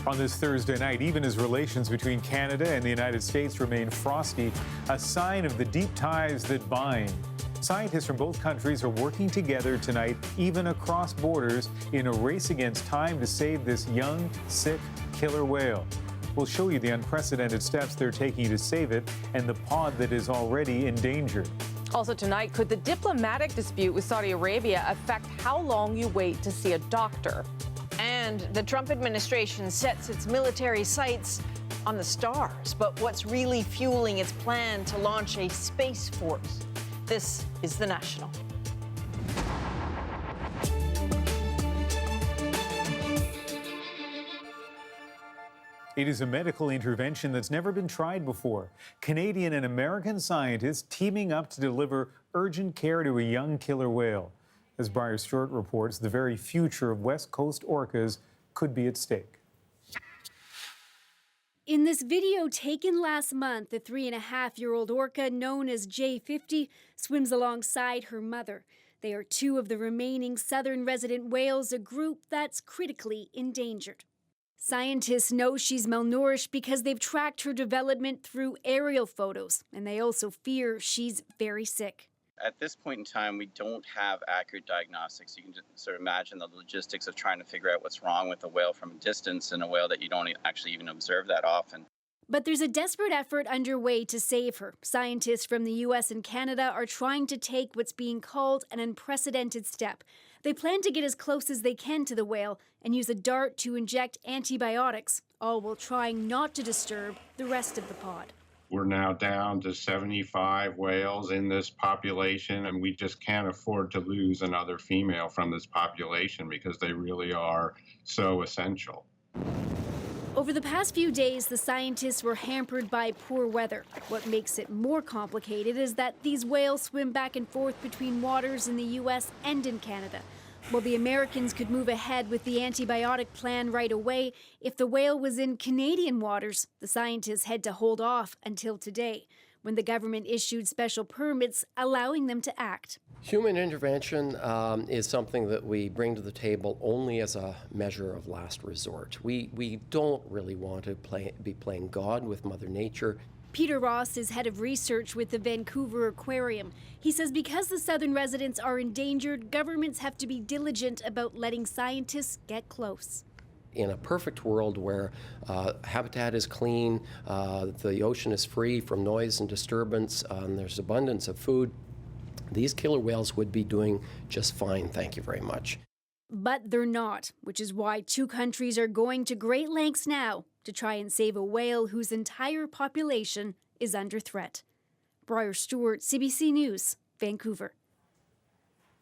On this Thursday night, even as relations between Canada and the United States remain frosty, a sign of the deep ties that bind. Scientists from both countries are working together tonight, even across borders, in a race against time to save this young, sick killer whale. We'll show you the unprecedented steps they're taking to save it and the pod that is already endangered. Also tonight, could the diplomatic dispute with Saudi Arabia affect how long you wait to see a doctor? And the Trump administration sets its military sights on the stars. But what's really fueling its plan to launch a space force? This is The National. It is a medical intervention that's never been tried before. Canadian and American scientists teaming up to deliver urgent care to a young killer whale. As Briar Stewart reports, the very future of West Coast orcas could be at stake. In this video taken last month, the 3.5-year-old orca, known as J50, swims alongside her mother. They are two of the remaining southern resident whales, a group that's critically endangered. Scientists know she's malnourished because they've tracked her development through aerial photos, and they also fear she's very sick. At this point in time, we don't have accurate diagnostics. You can just sort of imagine the logistics of trying to figure out what's wrong with a whale from a distance, and a whale that you don't actually even observe that often. But there's a desperate effort underway to save her. Scientists from the U.S. and Canada are trying to take what's being called an unprecedented step. They plan to get as close as they can to the whale and use a dart to inject antibiotics, all while trying not to disturb the rest of the pod. We're now down to 75 whales in this population, and we just can't afford to lose another female from this population because they really are so essential. Over the past few days, the scientists were hampered by poor weather. What makes it more complicated is that these whales swim back and forth between waters in the U.S. and in Canada. While the Americans could move ahead with the antibiotic plan right away, if the whale was in Canadian waters, the scientists had to hold off until today, when the government issued special permits allowing them to act. Human intervention is something that we bring to the table only as a measure of last resort. We don't really want to be playing God with Mother Nature. Peter Ross is head of research with the Vancouver Aquarium. He says because the southern residents are endangered, governments have to be diligent about letting scientists get close. In a perfect world where habitat is clean, the ocean is free from noise and disturbance, and there's abundance of food, these killer whales would be doing just fine, thank you very much. But they're not, which is why two countries are going to great lengths now to try and save a whale whose entire population is under threat. Briar Stewart, CBC News, Vancouver.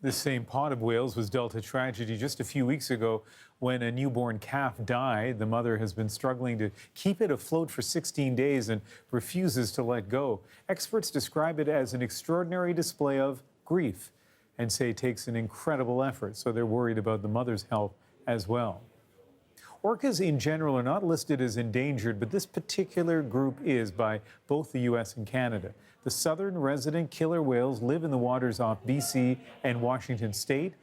This same pod of whales was dealt a tragedy just a few weeks ago when a newborn calf died. The mother has been struggling to keep it afloat for 16 days and refuses to let go. Experts describe it as an extraordinary display of grief and say it takes an incredible effort, so they're worried about the mother's health as well. Orcas in general are not listed as endangered, but this particular group is by both the U.S. and Canada. The southern resident killer whales live in the waters off BC and Washington state.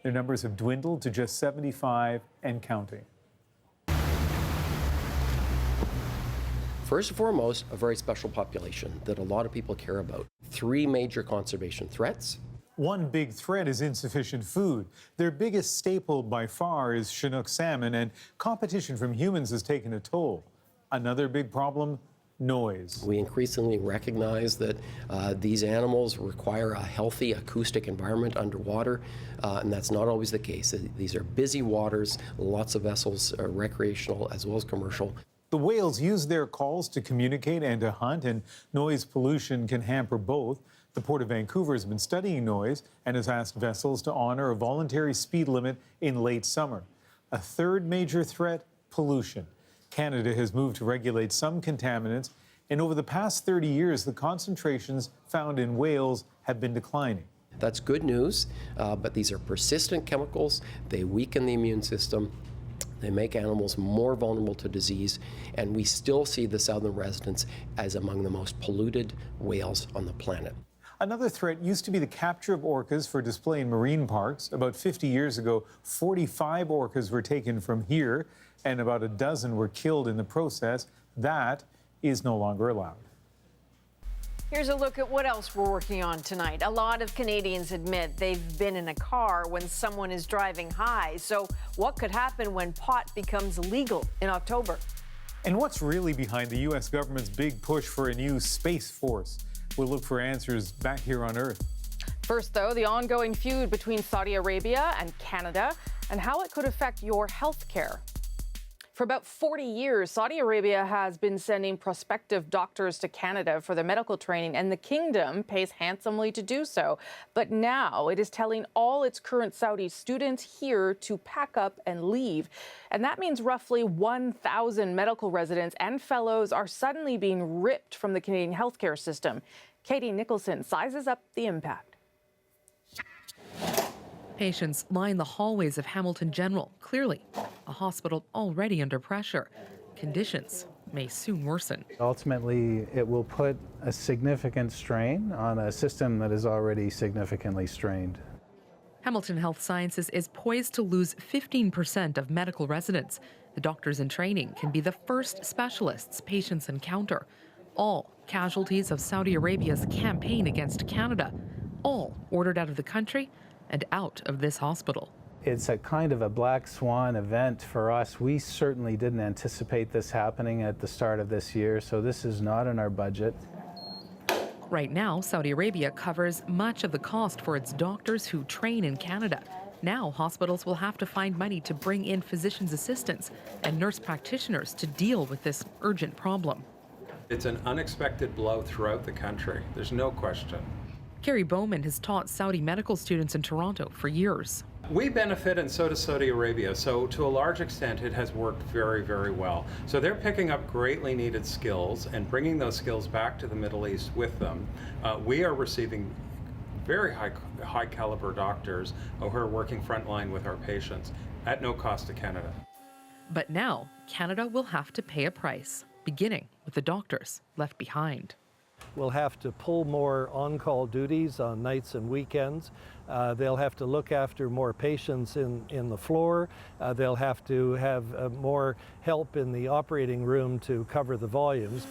Their numbers have dwindled to just 75 and counting. First and foremost, a very special population that a lot of people care about. 3 major conservation threats. One big threat is insufficient food. Their biggest staple by far is Chinook salmon, and competition from humans has taken a toll. Another big problem, noise. We increasingly recognize that these animals require a healthy acoustic environment underwater, and that's not always the case. These are busy waters, lots of vessels, recreational as well as commercial. The whales use their calls to communicate and to hunt, and noise pollution can hamper both. The Port of Vancouver has been studying noise and has asked vessels to honor a voluntary speed limit in late summer. A third major threat, pollution. Canada has moved to regulate some contaminants, and over the past 30 years, the concentrations found in whales have been declining. That's good news, but these are persistent chemicals. They weaken the immune system. They make animals more vulnerable to disease, and we still see the southern residents as among the most polluted whales on the planet. Another threat used to be the capture of orcas for display in marine parks. About 50 years ago, 45 orcas were taken from here, and about a dozen were killed in the process. That is no longer allowed. Here's a look at what else we're working on tonight. A lot of Canadians admit they've been in a car when someone is driving high. So what could happen when pot becomes legal in October? And what's really behind the U.S. government's big push for a new space force? We'll look for answers back here on Earth. First, though, the ongoing feud between Saudi Arabia and Canada and how it could affect your health care. For about 40 years, Saudi Arabia has been sending prospective doctors to Canada for their medical training, and the kingdom pays handsomely to do so. But now it is telling all its current Saudi students here to pack up and leave. And that means roughly 1,000 medical residents and fellows are suddenly being ripped from the Canadian healthcare system. Katie Nicholson sizes up the impact. Patients line the hallways of Hamilton General, clearly a hospital already under pressure. Conditions may soon worsen. Ultimately, it will put a significant strain on a system that is already significantly strained. Hamilton Health Sciences is poised to lose 15% of medical residents. The doctors in training can be the first specialists patients encounter. All casualties of Saudi Arabia's campaign against Canada, all ordered out of the country and out of this hospital. It's a kind of a black swan event for us. We certainly didn't anticipate this happening at the start of this year, so this is not in our budget. Right now, Saudi Arabia covers much of the cost for its doctors who train in Canada. Now, hospitals will have to find money to bring in physician's assistants and nurse practitioners to deal with this urgent problem. It's an unexpected blow throughout the country. There's no question. Kerry Bowman has taught Saudi medical students in Toronto for years. We benefit, and so does Saudi Arabia. So to a large extent, it has worked very, very well. So they're picking up greatly needed skills and bringing those skills back to the Middle East with them. We are receiving very high caliber doctors who are working frontline with our patients at no cost to Canada. But now, Canada will have to pay a price, beginning with the doctors left behind. We'll have to pull more on-call duties on nights and weekends. They'll have to look after more patients in the floor. They'll have to have more help in the operating room to cover the volumes.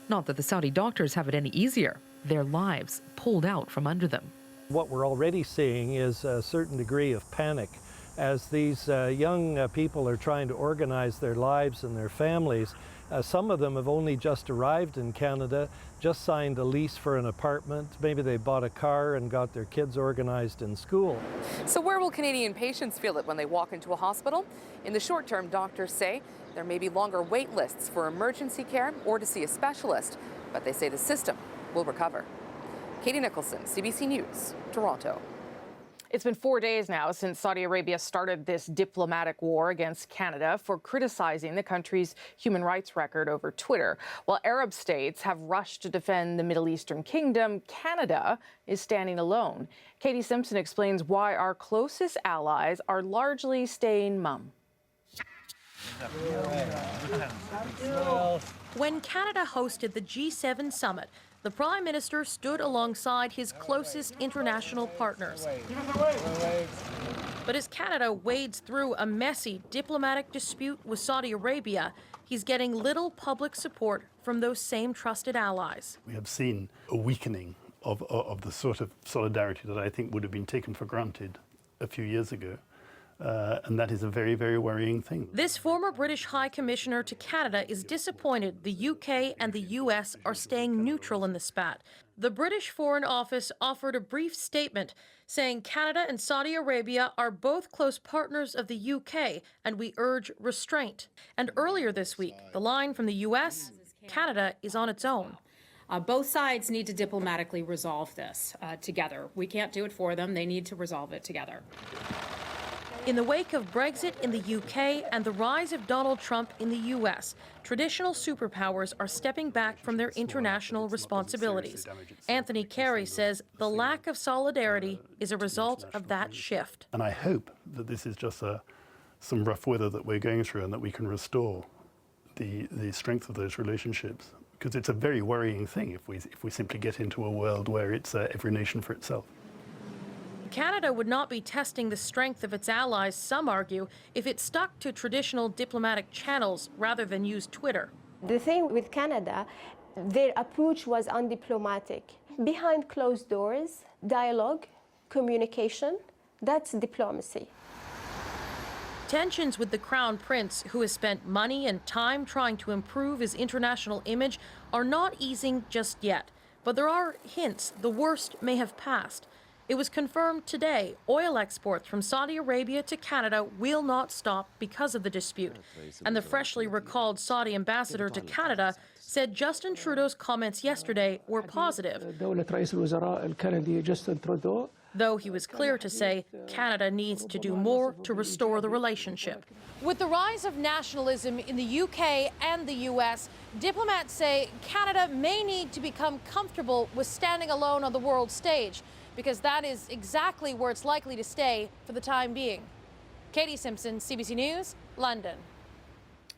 Not that the Saudi doctors have it any easier. Their lives pulled out from under them. What we're already seeing is a certain degree of panic as these young people are trying to organize their lives and their families. Some of them have only just arrived in Canada, just signed a lease for an apartment. Maybe they bought a car and got their kids organized in school. So where will Canadian patients feel it when they walk into a hospital? In the short term, doctors say there may be longer wait lists for emergency care or to see a specialist, but they say the system will recover. Katie Nicholson, CBC News, Toronto. It's been 4 days now since Saudi Arabia started this diplomatic war against Canada for criticizing the country's human rights record over Twitter. While Arab states have rushed to defend the Middle Eastern kingdom, Canada is standing alone. Katie Simpson explains why our closest allies are largely staying mum. When Canada hosted the G7 summit, the Prime Minister stood alongside his closest international partners. But as Canada wades through a messy diplomatic dispute with Saudi Arabia, he's getting little public support from those same trusted allies. We have seen a weakening of the sort of solidarity that I think would have been taken for granted a few years ago. And that is a very, very worrying thing. This former British High Commissioner to Canada is disappointed the UK and the US are staying neutral in the spat. The British Foreign Office offered a brief statement saying Canada and Saudi Arabia are both close partners of the UK and we urge restraint. And earlier this week, the line from the US, Canada is on its own. Both sides need to diplomatically resolve this together. We can't do it for them. They need to resolve it together. In the wake of Brexit in the UK and the rise of Donald Trump in the US, traditional superpowers are stepping back from their international responsibilities. Anthony Carey says the lack of solidarity is a result of that shift. And I hope that this is just some rough weather that we're going through and that we can restore the strength of those relationships because it's a very worrying thing if we simply get into a world where it's every nation for itself. Canada would not be testing the strength of its allies, some argue, if it stuck to traditional diplomatic channels rather than use Twitter. The thing with Canada, their approach was undiplomatic. Behind closed doors, dialogue, communication, that's diplomacy. Tensions with the Crown Prince, who has spent money and time trying to improve his international image, are not easing just yet. But there are hints the worst may have passed. It was confirmed today oil exports from Saudi Arabia to Canada will not stop because of the dispute. And the freshly recalled Saudi ambassador to Canada said Justin Trudeau's comments yesterday were positive, though he was clear to say Canada needs to do more to restore the relationship. With the rise of nationalism in the UK and the US, diplomats say Canada may need to become comfortable with standing alone on the world stage, because that is exactly where it's likely to stay for the time being. Katie Simpson, CBC News, London.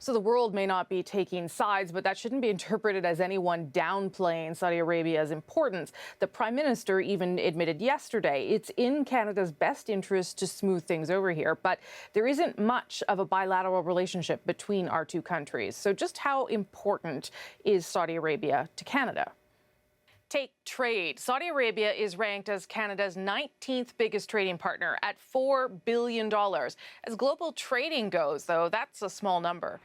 So the world may not be taking sides, but that shouldn't be interpreted as anyone downplaying Saudi Arabia's importance. The Prime Minister even admitted yesterday it's in Canada's best interest to smooth things over here, but there isn't much of a bilateral relationship between our two countries. So just how important is Saudi Arabia to Canada? Take trade. Saudi Arabia is ranked as Canada's 19th biggest trading partner at $4 billion. As global trading goes, though, that's a small number.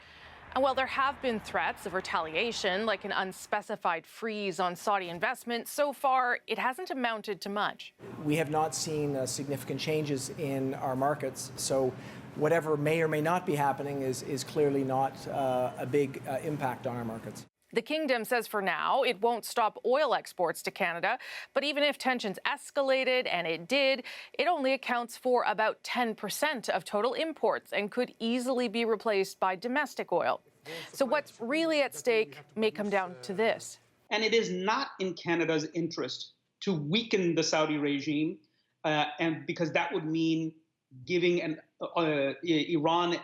And while there have been threats of retaliation, like an unspecified freeze on Saudi investment, so far it hasn't amounted to much. We have not seen significant changes in our markets, so whatever may or may not be happening is clearly not a big impact on our markets. The kingdom says for now it won't stop oil exports to Canada, but even if tensions escalated, and it did, it only accounts for about 10% of total imports and could easily be replaced by domestic oil. So what's really at stake may come down to this. And it is not in Canada's interest to weaken the Saudi regime, and because that would mean giving Iran,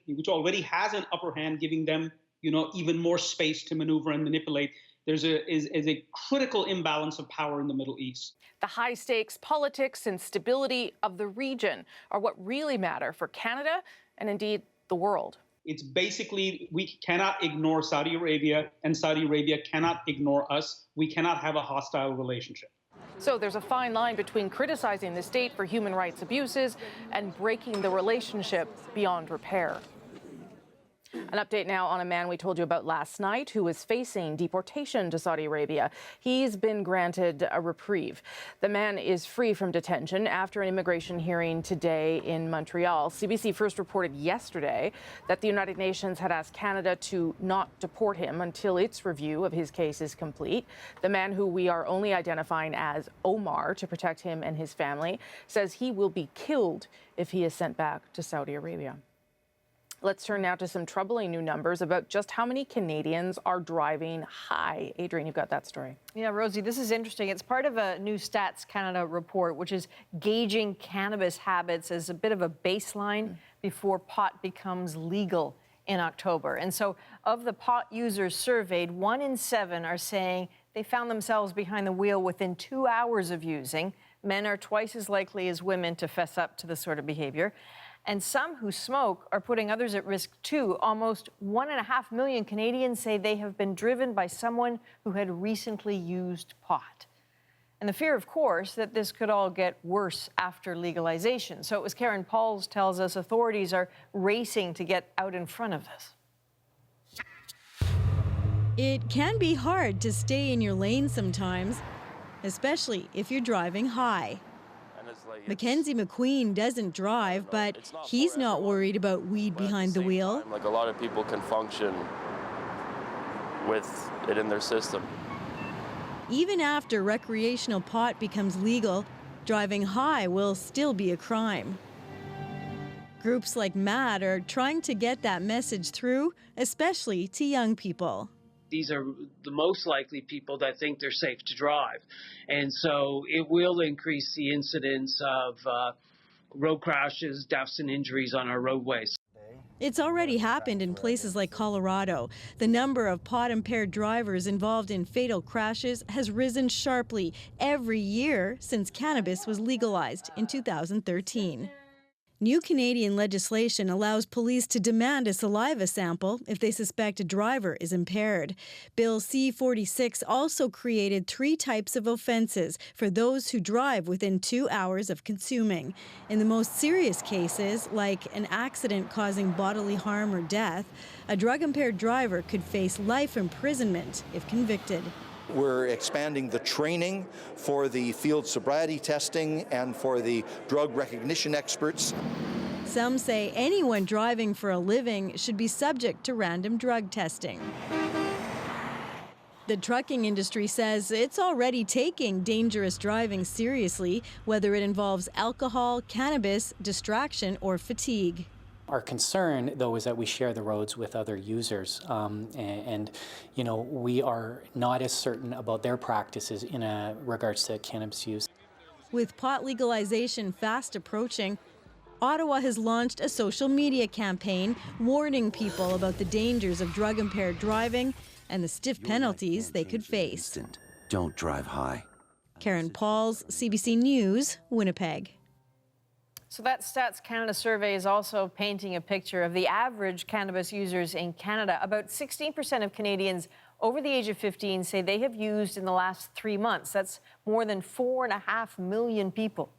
which already has an upper hand, giving them even more space to maneuver and manipulate. There's a critical imbalance of power in the Middle East. The high stakes politics and stability of the region are what really matter for Canada and indeed the world. It's basically, we cannot ignore Saudi Arabia, and Saudi Arabia cannot ignore us. We cannot have a hostile relationship. So there's a fine line between criticizing the state for human rights abuses and breaking the relationship beyond repair. An update now on a man we told you about last night who is facing deportation to Saudi Arabia. He's been granted a reprieve. The man is free from detention after an immigration hearing today in Montreal. CBC first reported yesterday that the United Nations had asked Canada to not deport him until its review of his case is complete. The man, who we are only identifying as Omar to protect him and his family, says he will be killed if he is sent back to Saudi Arabia. Let's turn now to some troubling new numbers about just how many Canadians are driving high. Adrienne, you've got that story. Yeah, Rosie, this is interesting. It's part of a new Stats Canada report, which is gauging cannabis habits as a bit of a baseline before pot becomes legal in October. And so of the pot users surveyed, 1 in 7 are saying they found themselves behind the wheel within 2 hours of using. Men are twice as likely as women to fess up to this sort of behavior. And some who smoke are putting others at risk, too. Almost 1.5 million Canadians say they have been driven by someone who had recently used pot. And the fear, of course, that this could all get worse after legalization. So it was Karen Pauls tells us authorities are racing to get out in front of this. It can be hard to stay in your lane sometimes, especially if you're driving high. Mackenzie McQueen doesn't drive, but he's not worried about weed behind the wheel. Like a lot of people can function with it in their system. Even after recreational pot becomes legal, driving high will still be a crime. Groups like MAD are trying to get that message through, especially to young people. These are the most likely people that think they're safe to drive. And so it will increase the incidence of road crashes, deaths, and injuries on our roadways. It's already happened in places like Colorado. The number of pot-impaired drivers involved in fatal crashes has risen sharply every year since cannabis was legalized in 2013. New Canadian legislation allows police to demand a saliva sample if they suspect a driver is impaired. Bill C-46 also created 3 types of offenses for those who drive within 2 hours of consuming. In the most serious cases, like an accident causing bodily harm or death, a drug-impaired driver could face life imprisonment if convicted. We're expanding the training for the field sobriety testing and for the drug recognition experts. Some say anyone driving for a living should be subject to random drug testing. The trucking industry says it's already taking dangerous driving seriously, whether it involves alcohol, cannabis, distraction, or fatigue. Our concern, though, is that we share the roads with other users, and you know, we are not as certain about their practices in regards to cannabis use. With pot legalization fast approaching, Ottawa has launched a social media campaign warning people about the dangers of drug-impaired driving and the stiff penalties they could face. Don't drive high. Karen Pauls, CBC News, Winnipeg. So that Stats Canada survey is also painting a picture of the average cannabis users in Canada. About 16% of Canadians over the age of 15 say they have used in the last 3 months. That's more than 4.5 million people.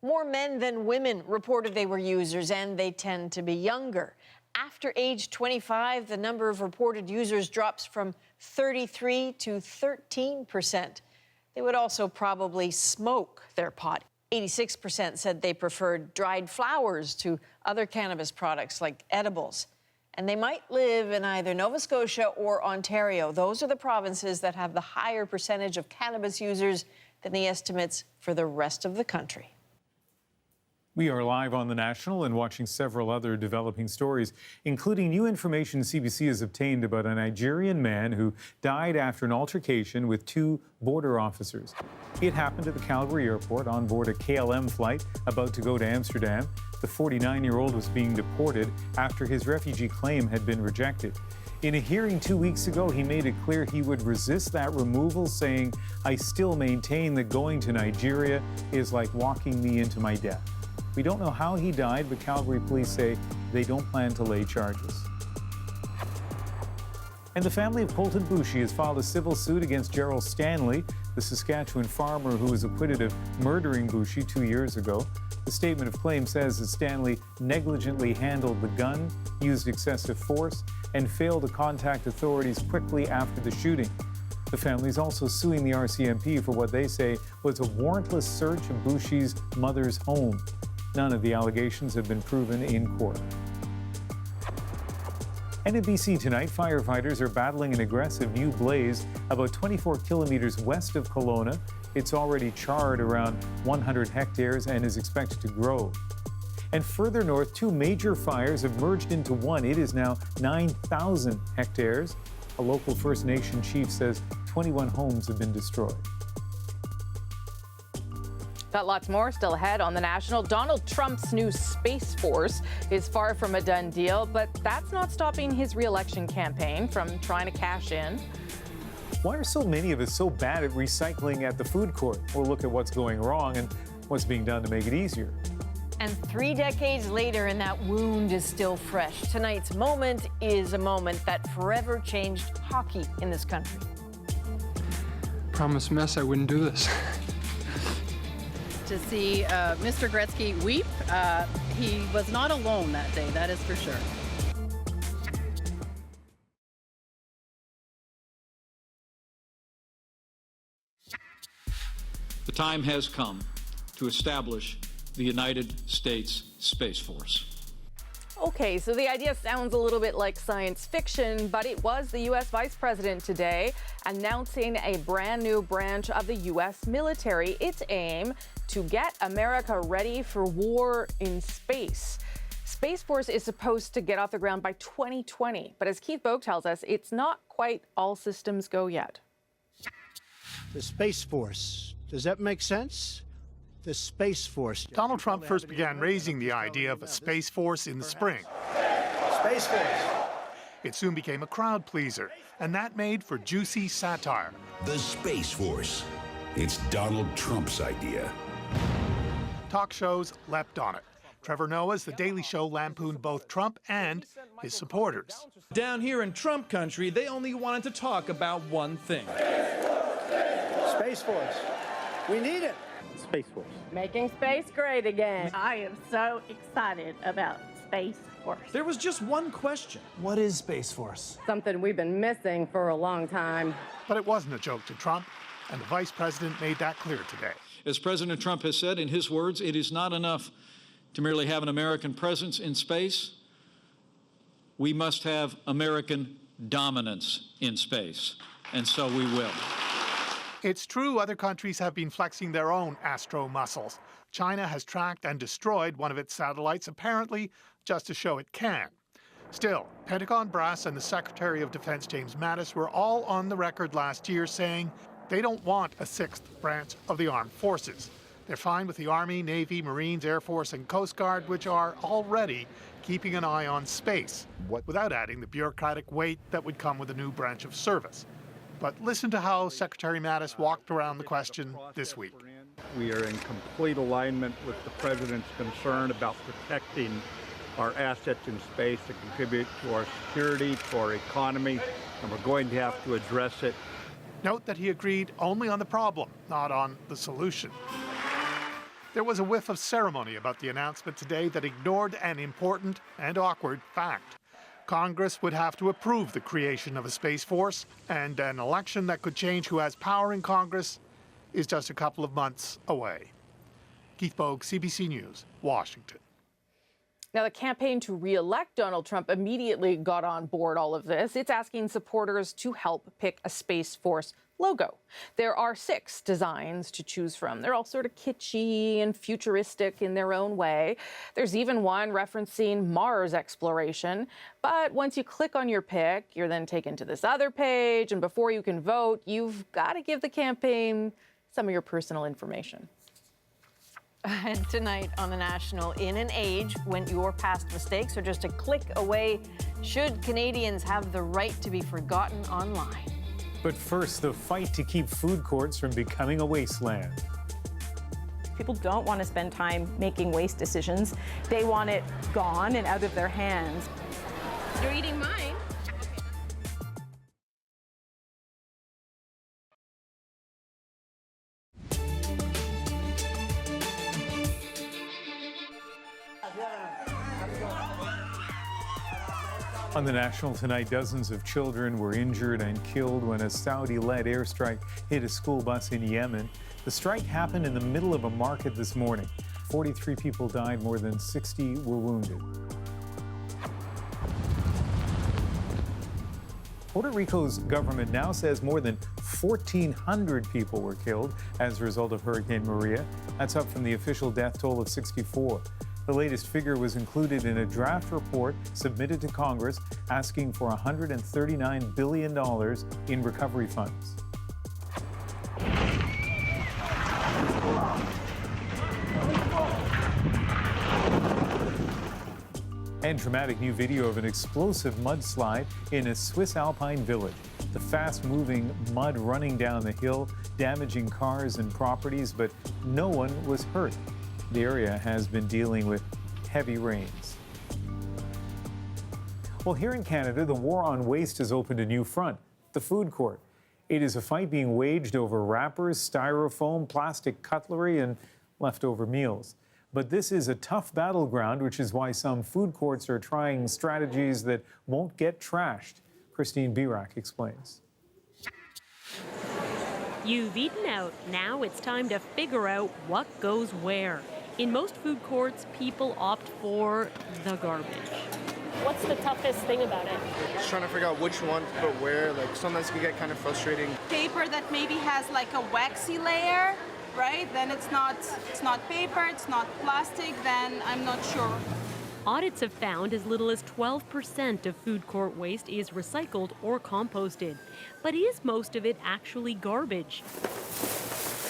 More men than women reported they were users, and they tend to be younger. After age 25, the number of reported users drops from 33 to 13%. They would also probably smoke their pot. 86% said they preferred dried flowers to other cannabis products like edibles. And they might live in either Nova Scotia or Ontario. Those are the provinces that have the higher percentage of cannabis users than the estimates for the rest of the country. We are live on the National and watching several other developing stories, including new information CBC has obtained about a Nigerian man who died after an altercation with 2 border officers. It happened at the Calgary airport on board a KLM flight about to go to Amsterdam. The 49-year-old was being deported after his refugee claim had been rejected. In a hearing 2 weeks ago, he made it clear he would resist that removal, saying, "I still maintain that going to Nigeria is like walking me into my death." We don't know how he died, but Calgary police say they don't plan to lay charges. And the family of Colton Boushie has filed a civil suit against Gerald Stanley, the Saskatchewan farmer who was acquitted of murdering Boushie 2 years ago. The statement of claim says that Stanley negligently handled the gun, used excessive force, and failed to contact authorities quickly after the shooting. The family is also suing the RCMP for what they say was a warrantless search of Boushie's mother's home. None of the allegations have been proven in court. And in BC tonight, firefighters are battling an aggressive new blaze about 24 kilometers west of Kelowna. It's already charred around 100 hectares and is expected to grow. And further north, 2 major fires have merged into one. It is now 9,000 hectares. A local First Nation chief says 21 homes have been destroyed. Got lots more still ahead on the National. Donald Trump's new Space Force is far from a done deal, but that's not stopping his re-election campaign from trying to cash in. Why are so many of us so bad at recycling at the food court? We'll look at what's going wrong and what's being done to make it easier. And 3 decades later, and that wound is still fresh. Tonight's moment is a moment that forever changed hockey in this country. Promised Mess I wouldn't do this. To see Mr. Gretzky weep, he was not alone that day, that is for sure. The time has come to establish the United States Space Force. Okay, so the idea sounds a little bit like science fiction, but it was the U.S. Vice President today announcing a brand new branch of the U.S. military. Its aim to get America ready for war in space. Space Force is supposed to get off the ground by 2020, but as Keith Bogue tells us, it's not quite all systems go yet. The Space Force, does that make sense? the Space Force. Donald Trump first began raising the idea of a Space Force in the spring. Space Force. It soon became a crowd pleaser, and that made for juicy satire. The Space Force. It's Donald Trump's idea. Talk shows leapt on it. Trevor Noah's The Daily Show lampooned both Trump and his supporters. Down here in Trump country, they only wanted to talk about one thing. Space Force. We need it. Space Force. Making space great again. I am so excited about Space Force. There was just one question. What is Space Force? Something we've been missing for a long time. But it wasn't a joke to Trump, and the vice president made that clear today. As President Trump has said in his words, it is not enough to merely have an American presence in space. We must have American dominance in space, and so we will. It's true other countries have been flexing their own astro muscles. China has tracked and destroyed one of its satellites, apparently just to show it can. Still, Pentagon brass and the Secretary of Defense James Mattis were all on the record last year saying they don't want a sixth branch of the armed forces. They're fine with the Army, Navy, Marines, Air Force, and Coast Guard, which are already keeping an eye on space, without adding the bureaucratic weight that would come with a new branch of service. But listen to how Secretary Mattis walked around the question this week. We are in complete alignment with the President's concern about protecting our assets in space that contribute to our security, to our economy, and we're going to have to address it. Note that he agreed only on the problem, not on the solution. There was a whiff of ceremony about the announcement today that ignored an important and awkward fact. Congress would have to approve the creation of a Space Force, and an election that could change who has power in Congress is just a couple of months away. Keith Bogue, CBC News, Washington. Now, the campaign to re-elect Donald Trump immediately got on board all of this. It's asking supporters to help pick a Space Force logo. There are 6 designs to choose from. They're all sort of kitschy and futuristic in their own way. There's even one referencing Mars exploration. But once you click on your pick, you're then taken to this other page. And before you can vote, you've got to give the campaign some of your personal information. And tonight on The National, in an age when your past mistakes are just a click away, should Canadians have the right to be forgotten online? But first, the fight to keep food courts from becoming a wasteland. People don't want to spend time making waste decisions. They want it gone and out of their hands. You're eating mine. On The National tonight, dozens of children were injured and killed when a Saudi-led airstrike hit a school bus in Yemen. The strike happened in the middle of a market this morning. 43 people died, more than 60 were wounded. Puerto Rico's government now says more than 1,400 people were killed as a result of Hurricane Maria. That's up from the official death toll of 64. The latest figure was included in a draft report submitted to Congress asking for $139 billion in recovery funds. And dramatic new video of an explosive mudslide in a Swiss alpine village. The fast-moving mud running down the hill, damaging cars and properties, but no one was hurt. The area has been dealing with heavy rains. Well, here in Canada, the war on waste has opened a new front, the food court. It is a fight being waged over wrappers, styrofoam, plastic cutlery, and leftover meals. But this is a tough battleground, which is why some food courts are trying strategies that won't get trashed. Christine Birak explains. You've eaten out. Now it's time to figure out what goes where. In most food courts, people opt for the garbage. What's the toughest thing about it? Just trying to figure out which one to put where. Like sometimes it can get kind of frustrating. Paper that maybe has like a waxy layer, right? Then it's not paper, it's not plastic, then I'm not sure. Audits have found as little as 12% of food court waste is recycled or composted. But is most of it actually garbage?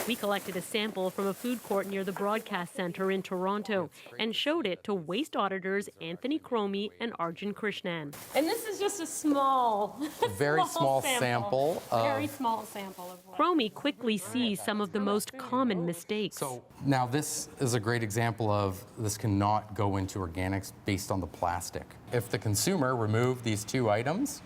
We collected a sample from a food court near the Broadcast Centre in Toronto and showed it to waste auditors Anthony Cromie and Arjun Krishnan. And this is just a small, very small sample. Very small sample of what. Cromie quickly sees some of the most common mistakes. So now this is a great example of this cannot go into organics based on the plastic. If the consumer removed these two items,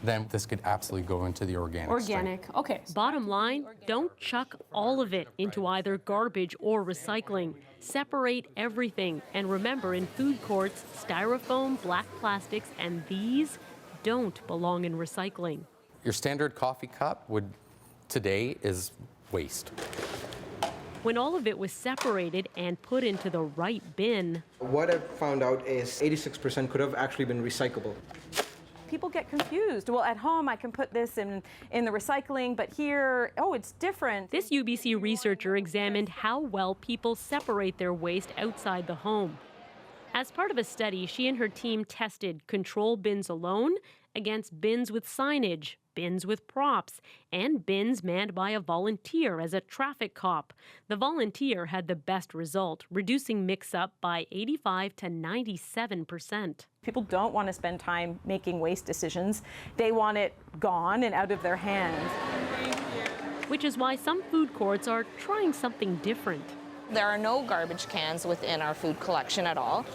then this could absolutely go into the organic stream. Okay. Bottom line, don't chuck all of it into either garbage or recycling. Separate everything. And remember, in food courts, styrofoam, black plastics, and these don't belong in recycling. Your standard coffee cup today is waste. When all of it was separated and put into the right bin. What I've found out is 86% could have actually been recyclable. People get confused. Well, at home, I can put this in the recycling, but here, oh, it's different. This UBC researcher examined how well people separate their waste outside the home. As part of a study, she and her team tested control bins alone against bins with signage, bins with props, and bins manned by a volunteer as a traffic cop. The volunteer had the best result, reducing mix-up by 85 to 97%. People don't want to spend time making waste decisions. They want it gone and out of their hands. Which is why some food courts are trying something different. There are no garbage cans within our food collection at all.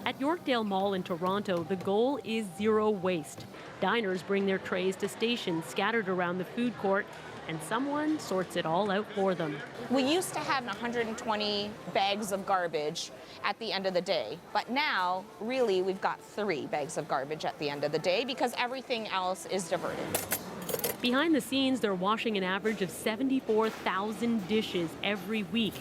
At Yorkdale Mall in Toronto, the goal is zero waste. Diners bring their trays to stations scattered around the food court, and someone sorts it all out for them. We used to have 120 bags of garbage at the end of the day, but now, really, we've got 3 bags of garbage at the end of the day because everything else is diverted. Behind the scenes, they're washing an average of 74,000 dishes every week.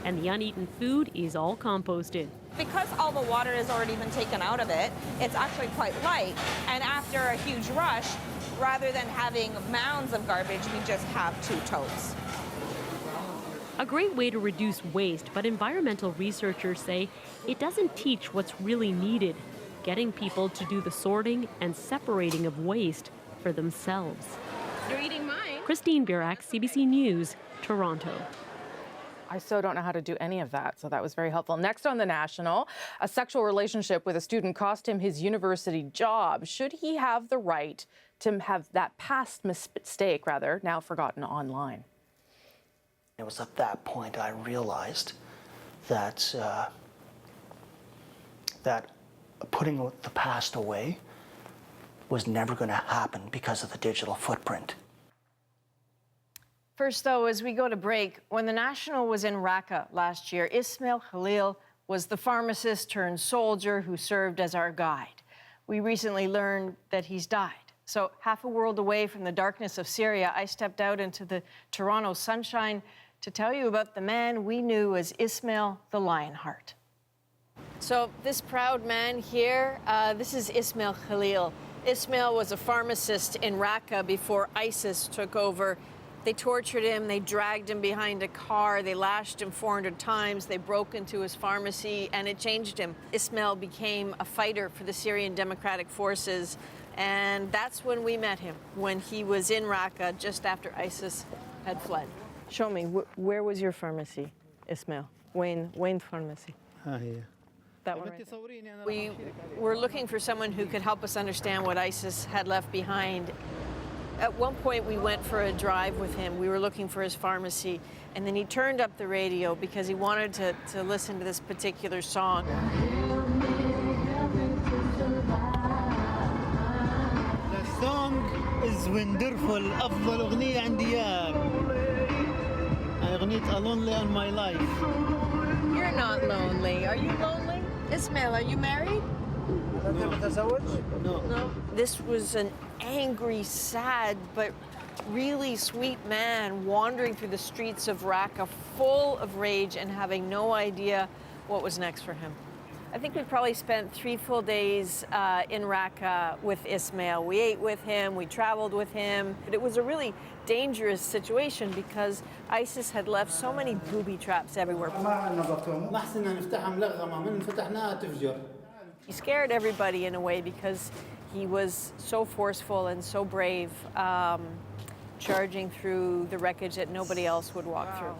And the uneaten food is all composted. Because all the water has already been taken out of it, it's actually quite light. And after a huge rush, rather than having mounds of garbage, we just have 2 totes. A great way to reduce waste, but environmental researchers say it doesn't teach what's really needed, getting people to do the sorting and separating of waste for themselves. You're eating mine. Christine Burak, CBC News, Toronto. I so don't know how to do any of that, so that was very helpful. Next on The National, a sexual relationship with a student cost him his university job. Should he have the right to have that past mistake, now forgotten online? It was at that point I realized that that putting the past away was never going to happen because of the digital footprint. First, though, as we go to break, when The National was in Raqqa last year, Ismail Khalil was the pharmacist turned soldier who served as our guide. We recently learned that he's died. So half a world away from the darkness of Syria, I stepped out into the Toronto sunshine to tell you about the man we knew as Ismail the Lionheart. So this proud man here, this is Ismail Khalil. Ismail was a pharmacist in Raqqa before ISIS took over. They tortured him, they dragged him behind a car, they lashed him 400 times, they broke into his pharmacy, and it changed him. Ismail became a fighter for the Syrian Democratic Forces, and that's when we met him, when he was in Raqqa just after ISIS had fled. Show me, where was your pharmacy, Ismail? Wayne Pharmacy. Yeah. That one right there. We were looking for someone who could help us understand what ISIS had left behind. At one point, we went for a drive with him. We were looking for his pharmacy, and then he turned up the radio because he wanted to listen to this particular song. The song is wonderful. أفضل أغنية عندي إياها. أغنية Lonely on My Life. You're not lonely. Are you lonely? Ismail, are you married? No. This was an angry, sad, but really sweet man wandering through the streets of Raqqa, full of rage and having no idea what was next for him. I think we probably spent 3 full days in Raqqa with Ismail. We ate with him, we traveled with him. But it was a really dangerous situation because ISIS had left so many booby traps everywhere. He scared everybody in a way because he was so forceful and so brave. charging through the wreckage that nobody else would walk through.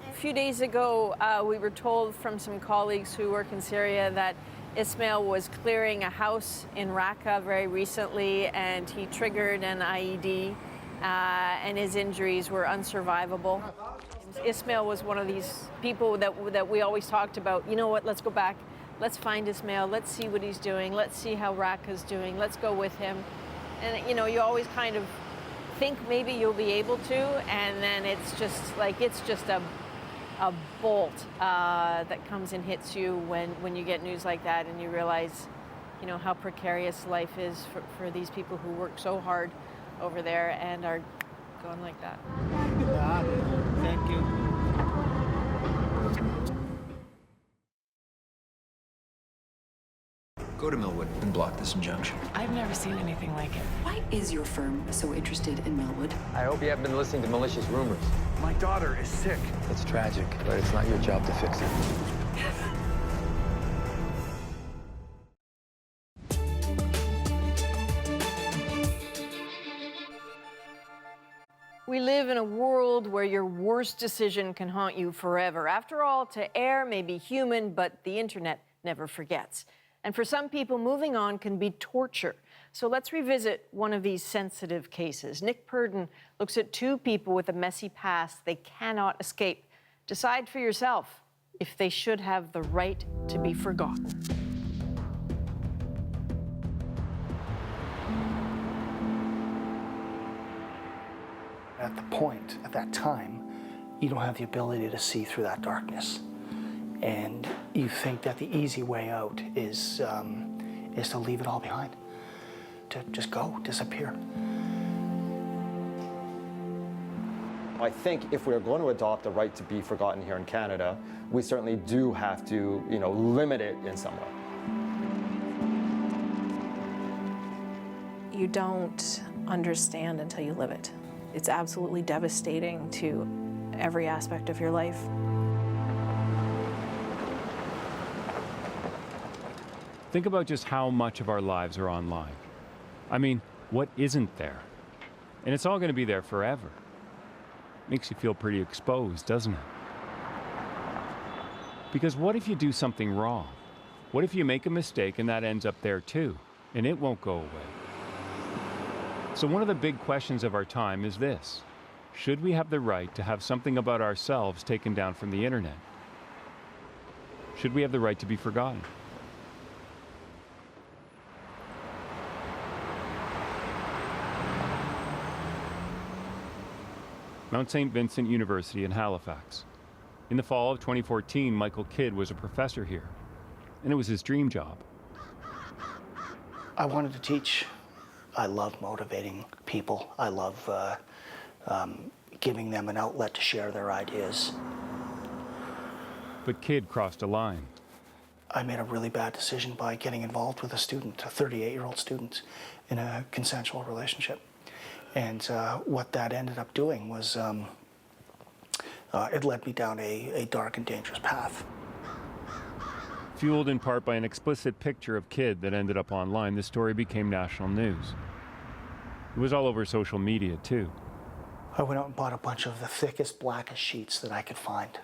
A few days ago, we were told from some colleagues who work in Syria that Ismail was clearing a house in Raqqa very recently, and he triggered an IED, and his injuries were unsurvivable. Ismail was one of these people that we always talked about. You know what, let's go back. Let's find Ismail. Let's see what he's doing. Let's see how Raqqa's doing. Let's go with him. And, you know, you always kind of think maybe you'll be able to, and then it's just a bolt that comes and hits you when you get news like that, and you realize, you know, how precarious life is for these people who work so hard over there and are going like that. Thank you. Go to Millwood and block this injunction. I've never seen anything like it. Why is your firm so interested in Millwood? I hope you haven't been listening to malicious rumors. My daughter is sick. It's tragic, but it's not your job to fix it. We live in a world where your worst decision can haunt you forever. After all, to err may be human, but the internet never forgets. And for some people, moving on can be torture. So let's revisit one of these sensitive cases. Nick Purdon looks at two people with a messy past they cannot escape. Decide for yourself if they should have the right to be forgotten. At the point, at that time, you don't have the ability to see through that darkness. And you think that the easy way out is to leave it all behind, to just go, disappear. I think if we're going to adopt the right to be forgotten here in Canada, we certainly do have to, limit it in some way. You don't understand until you live it. It's absolutely devastating to every aspect of your life. Think about just how much of our lives are online. I mean, what isn't there? And it's all going to be there forever. Makes you feel pretty exposed, doesn't it? Because what if you do something wrong? What if you make a mistake and that ends up there too, and it won't go away? So one of the big questions of our time is this: should we have the right to have something about ourselves taken down from the internet? Should we have the right to be forgotten? Mount St. Vincent University in Halifax. In the fall of 2014, Michael Kidd was a professor here, and it was his dream job. I wanted to teach. I love motivating people. I love giving them an outlet to share their ideas. But Kidd crossed a line. I made a really bad decision by getting involved with a student, a 38-year-old student, in a consensual relationship. And what that ended up doing was it led me down a dark and dangerous path. Fueled in part by an explicit picture of Kidd that ended up online, the story became national news. It was all over social media, too. I went out and bought a bunch of the thickest, blackest sheets that I could find.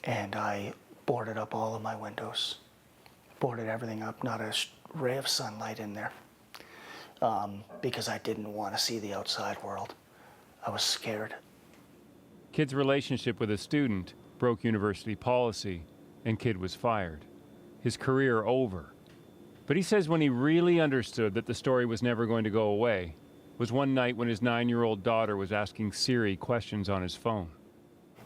And I boarded up all of my windows, boarded everything up, not a ray of sunlight in there. Because I didn't want to see the outside world. I was scared. Kidd's relationship with a student broke university policy, and Kidd was fired. His career over. But he says when he really understood that the story was never going to go away was one night when his 9-year-old daughter was asking Siri questions on his phone.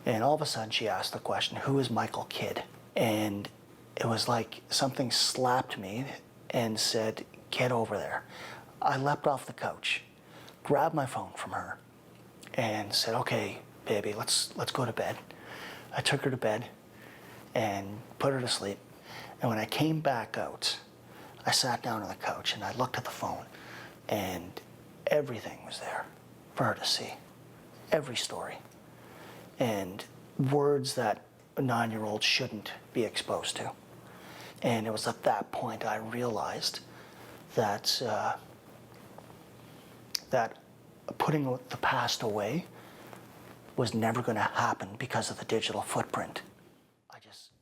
And all of a sudden she asked the question, "Who is Michael Kidd?" And it was like something slapped me and said, "Get over there." I leapt off the couch, grabbed my phone from her, and said, "Okay, baby, let's go to bed." I took her to bed and put her to sleep. And when I came back out, I sat down on the couch and I looked at the phone, and everything was there for her to see. Every story. And words that a 9-year-old shouldn't be exposed to. And it was at that point I realized that putting the past away was never going to happen because of the digital footprint.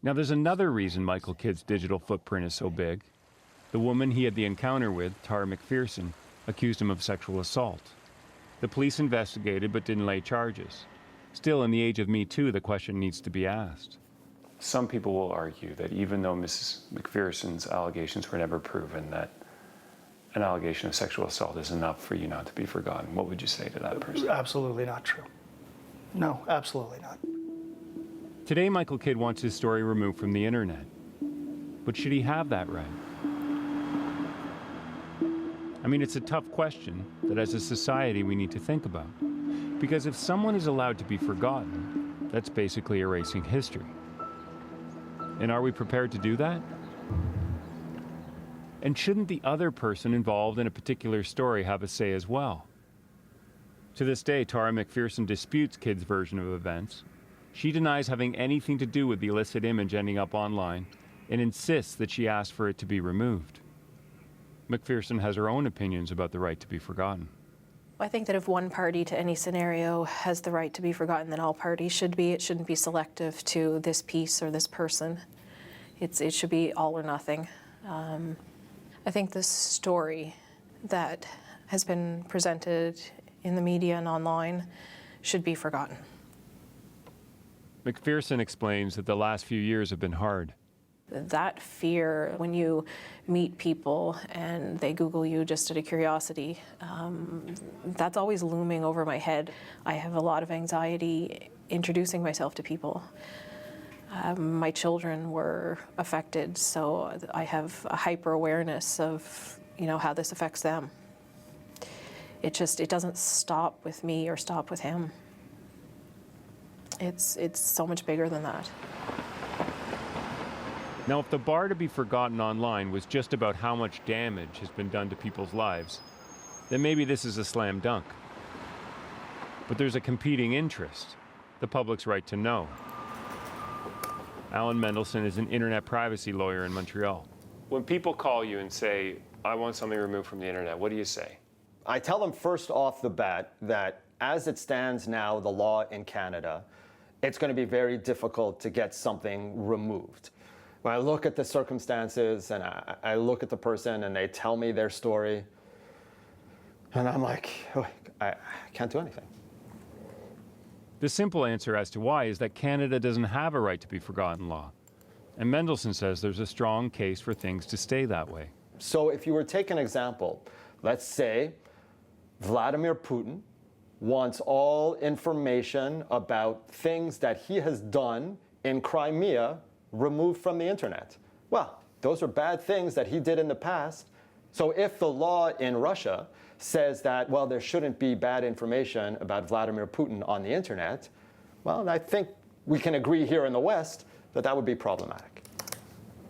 Now, there's another reason Michael Kidd's digital footprint is so big. The woman he had the encounter with, Tara McPherson, accused him of sexual assault. The police investigated but didn't lay charges. Still, in the age of Me Too, the question needs to be asked. Some people will argue that even though Mrs. McPherson's allegations were never proven, that an allegation of sexual assault is enough for you not to be forgotten. What would you say to that person? Absolutely not true. No, absolutely not. Today, Michael Kidd wants his story removed from the internet. But should he have that right? I mean, it's a tough question that as a society we need to think about. Because if someone is allowed to be forgotten, that's basically erasing history. And are we prepared to do that? And shouldn't the other person involved in a particular story have a say as well? To this day, Tara McPherson disputes Kidd's version of events. She denies having anything to do with the illicit image ending up online and insists that she asked for it to be removed. McPherson has her own opinions about the right to be forgotten. I think that if one party to any scenario has the right to be forgotten, then all parties should be. It shouldn't be selective to this piece or this person. It should be all or nothing. I think the story that has been presented in the media and online should be forgotten. McPherson explains that the last few years have been hard. That fear, when you meet people and they Google you just out of curiosity, that's always looming over my head. I have a lot of anxiety introducing myself to people. My children were affected, so I have a hyper awareness of, how this affects them. It doesn't stop with me or stop with him. It's so much bigger than that. Now, if the bar to be forgotten online was just about how much damage has been done to people's lives, then maybe this is a slam dunk. But there's a competing interest, the public's right to know. Alan Mendelsohn is an internet privacy lawyer in Montreal. When people call you and say, I want something removed from the internet, what do you say? I tell them first off the bat that as it stands now, the law in Canada, it's going to be very difficult to get something removed. When I look at the circumstances and I look at the person and they tell me their story, and I'm like, oh, I can't do anything. The simple answer as to why is that Canada doesn't have a right to be forgotten law. And Mendelsohn says there's a strong case for things to stay that way. So if you were to take an example, let's say Vladimir Putin wants all information about things that he has done in Crimea removed from the internet. Well, those are bad things that he did in the past. So if the law in Russia says that, well, there shouldn't be bad information about Vladimir Putin on the internet, well, I think we can agree here in the West that that would be problematic.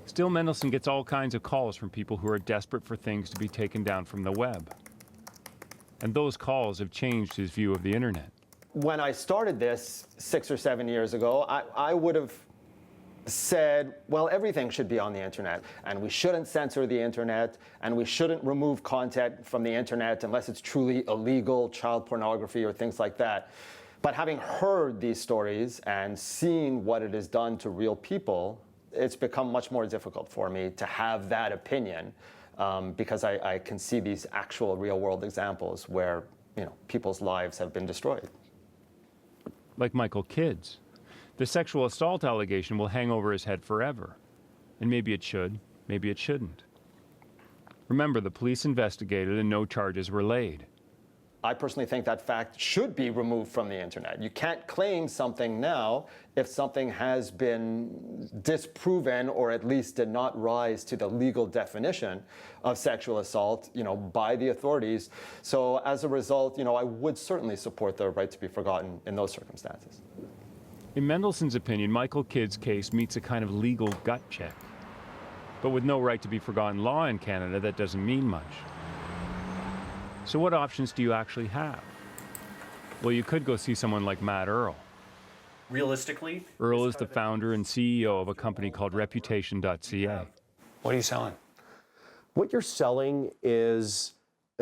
Still, Mendelsohn gets all kinds of calls from people who are desperate for things to be taken down from the web. And those calls have changed his view of the internet. When I started this 6 or 7 years ago, I would have said, well, everything should be on the internet, and we shouldn't censor the internet, and we shouldn't remove content from the internet unless it's truly illegal, child pornography or things like that. But having heard these stories and seen what it has done to real people, it's become much more difficult for me to have that opinion because I can see these actual real-world examples where people's lives have been destroyed. Like Michael Kidd's. The sexual assault allegation will hang over his head forever. And maybe it should, maybe it shouldn't. Remember, the police investigated and no charges were laid. I personally think that fact should be removed from the internet. You can't claim something now if something has been disproven or at least did not rise to the legal definition of sexual assault, by the authorities. So as a result, I would certainly support the right to be forgotten in those circumstances. In Mendelsohn's opinion, Michael Kidd's case meets a kind of legal gut check. But with no right to be forgotten law in Canada, that doesn't mean much. So what options do you actually have? Well, you could go see someone like Matt Earl. Realistically? Earl is the founder and CEO of a company called Reputation.ca. What are you selling? What you're selling is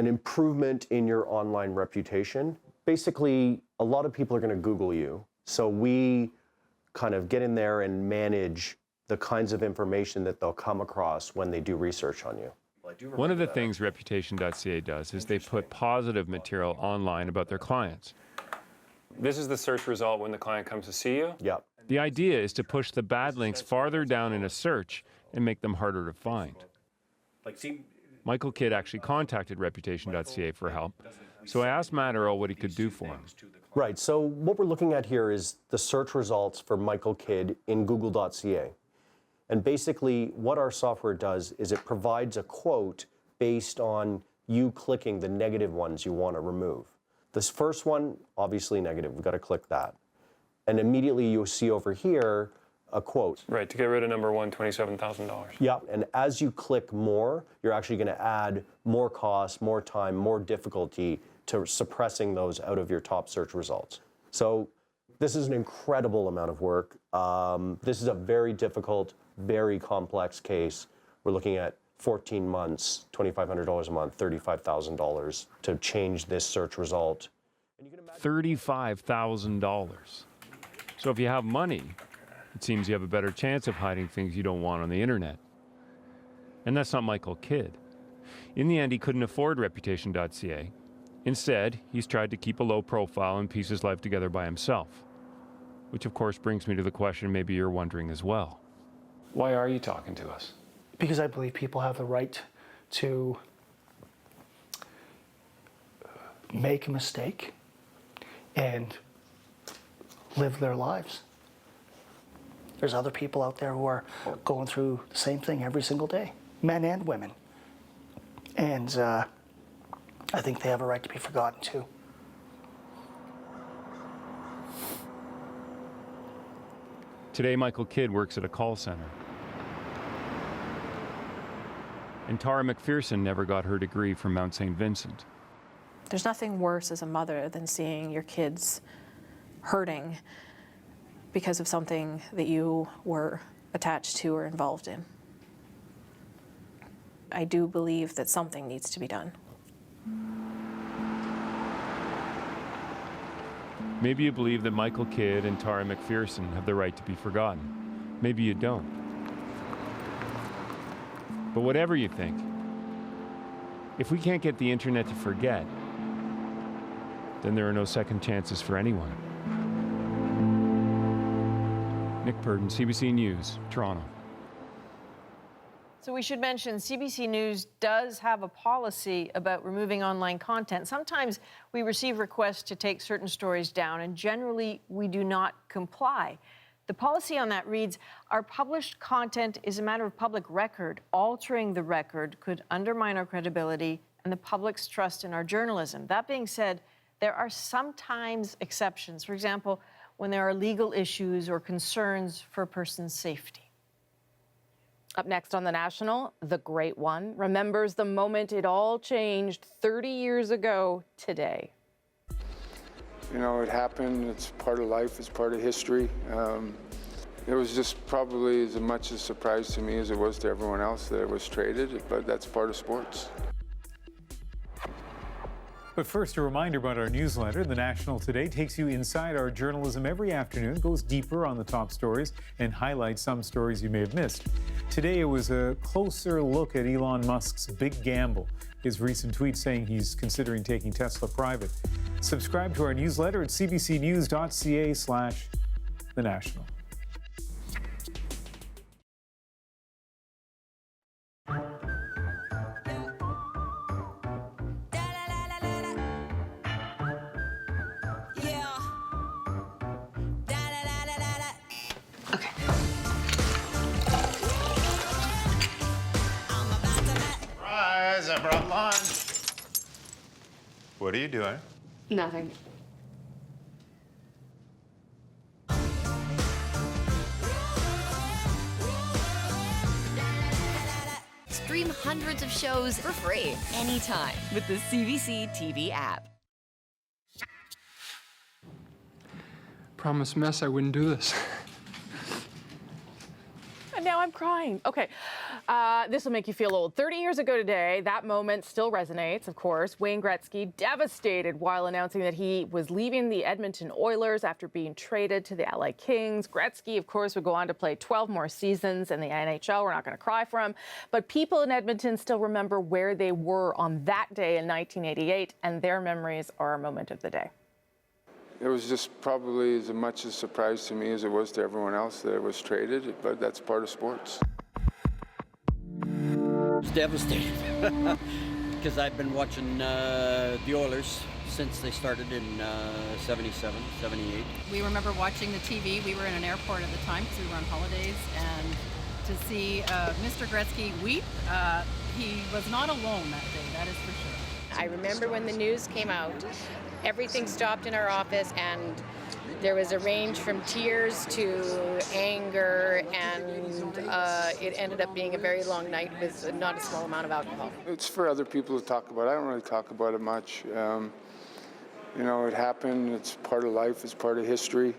an improvement in your online reputation. Basically, a lot of people are going to Google you. So we kind of get in there and manage the kinds of information that they'll come across when they do research on you. One of the things Reputation.ca does is they put positive material online about their clients. This is the search result when the client comes to see you? Yep. The idea is to push the bad links farther down in a search and make them harder to find. Michael Kidd actually contacted Reputation.ca for help, so I asked Matt Earl what he could do for him. Right, so what we're looking at here is the search results for Michael Kidd in Google.ca. And basically what our software does is it provides a quote based on you clicking the negative ones you want to remove. This first one, obviously negative, we've got to click that. And immediately you'll see over here a quote. Right, to get rid of number one, $27,000. Yeah, and as you click more, you're actually going to add more cost, more time, more difficulty to suppressing those out of your top search results. So this is an incredible amount of work. This is a very difficult, very complex case. We're looking at 14 months, $2,500 a month, $35,000 to change this search result. $35,000. So if you have money, it seems you have a better chance of hiding things you don't want on the internet. And that's not Michael Kidd. In the end, he couldn't afford Reputation.ca. Instead, he's tried to keep a low profile and piece his life together by himself. Which of course brings me to the question maybe you're wondering as well. Why are you talking to us? Because I believe people have the right to make a mistake and live their lives. There's other people out there who are going through the same thing every single day, men and women. And I think they have a right to be forgotten too. Today, Michael Kidd works at a call center. And Tara McPherson never got her degree from Mount St. Vincent. There's nothing worse as a mother than seeing your kids hurting because of something that you were attached to or involved in. I do believe that something needs to be done. Maybe you believe that Michael Kidd and Tara McPherson have the right to be forgotten. Maybe you don't. But whatever you think, if we can't get the internet to forget, then there are no second chances for anyone. Nick Purdon, CBC News, Toronto. So we should mention CBC News does have a policy about removing online content. Sometimes we receive requests to take certain stories down, and generally we do not comply. The policy on that reads, our published content is a matter of public record. Altering the record could undermine our credibility and the public's trust in our journalism. That being said, there are sometimes exceptions. For example, when there are legal issues or concerns for a person's safety. Up next on The National, the Great One remembers the moment it all changed 30 years ago today. You know, it happened, it's part of life, it's part of history. It was just probably as much a surprise to me as it was to everyone else that it was traded, but that's part of sports. But first, a reminder about our newsletter. The National Today takes you inside our journalism every afternoon, goes deeper on the top stories, and highlights some stories you may have missed. Today, it was a closer look at Elon Musk's big gamble, his recent tweet saying he's considering taking Tesla private. Subscribe to our newsletter at cbcnews.ca/The National. I brought lunch. What are you doing? Nothing. Stream hundreds of shows for free anytime with the CBC TV app. Promise Mess I wouldn't do this. And now I'm crying. Okay, this will make you feel old. 30 years ago today, that moment still resonates, of course. Wayne Gretzky devastated while announcing that he was leaving the Edmonton Oilers after being traded to the LA Kings. Gretzky, of course, would go on to play 12 more seasons in the NHL. We're not going to cry for him. But people in Edmonton still remember where they were on that day in 1988, and their memories are our moment of the day. It was just probably as much a surprise to me as it was to everyone else that it was traded, but that's part of sports. I was devastated because I've been watching the Oilers since they started in 77, 78. We remember watching the TV. We were in an airport at the time because we were on holidays, and to see Mr. Gretzky weep, he was not alone that day, that is for sure. I remember when the news came out, everything stopped in our office, and there was a range from tears to anger, and it ended up being a very long night with not a small amount of alcohol. It's for other people to talk about. I don't really talk about it much. You know, it happened. It's part of life. It's part of history.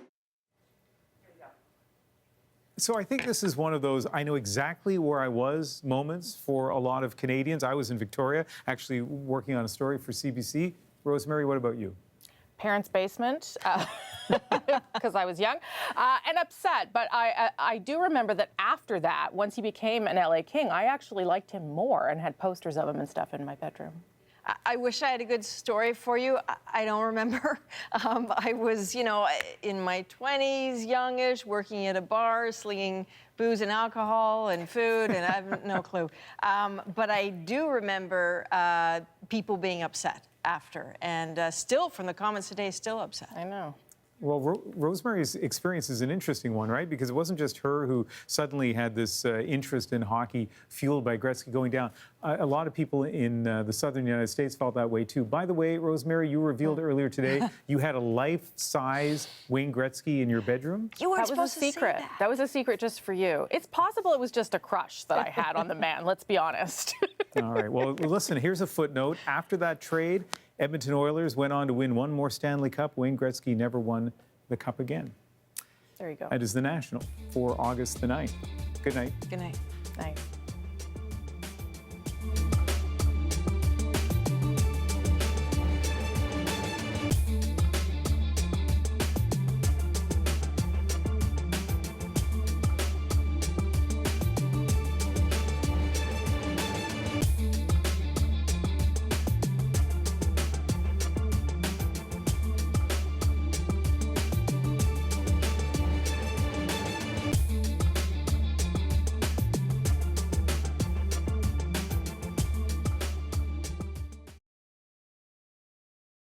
So I think this is one of those I know exactly where I was moments for a lot of Canadians. I was in Victoria, actually working on a story for CBC. Rosemary, what about you? Parents' basement, because I was young, and upset. But I do remember that after that, once he became an LA King, I actually liked him more and had posters of him and stuff in my bedroom. I wish I had a good story for you. I don't remember. I was, you know, in my 20s, youngish, working at a bar, slinging booze and alcohol and food, and I have no clue. But I do remember people being upset after, and still, from the comments today, still upset. I know. Well, Rosemary's experience is an interesting one, right? Because it wasn't just her who suddenly had this interest in hockey fueled by Gretzky going down. A lot of people in the southern United States felt that way too. By the way, Rosemary, you revealed earlier today you had a life-size Wayne Gretzky in your bedroom? You weren't supposed to say that. That was a secret just for you. It's possible it was just a crush that I had on the man, let's be honest. All right, well, listen, here's a footnote. After that trade, Edmonton Oilers went on to win one more Stanley Cup. Wayne Gretzky never won the cup again. There you go. That is the National for August the 9th. Good night. Good night. Night.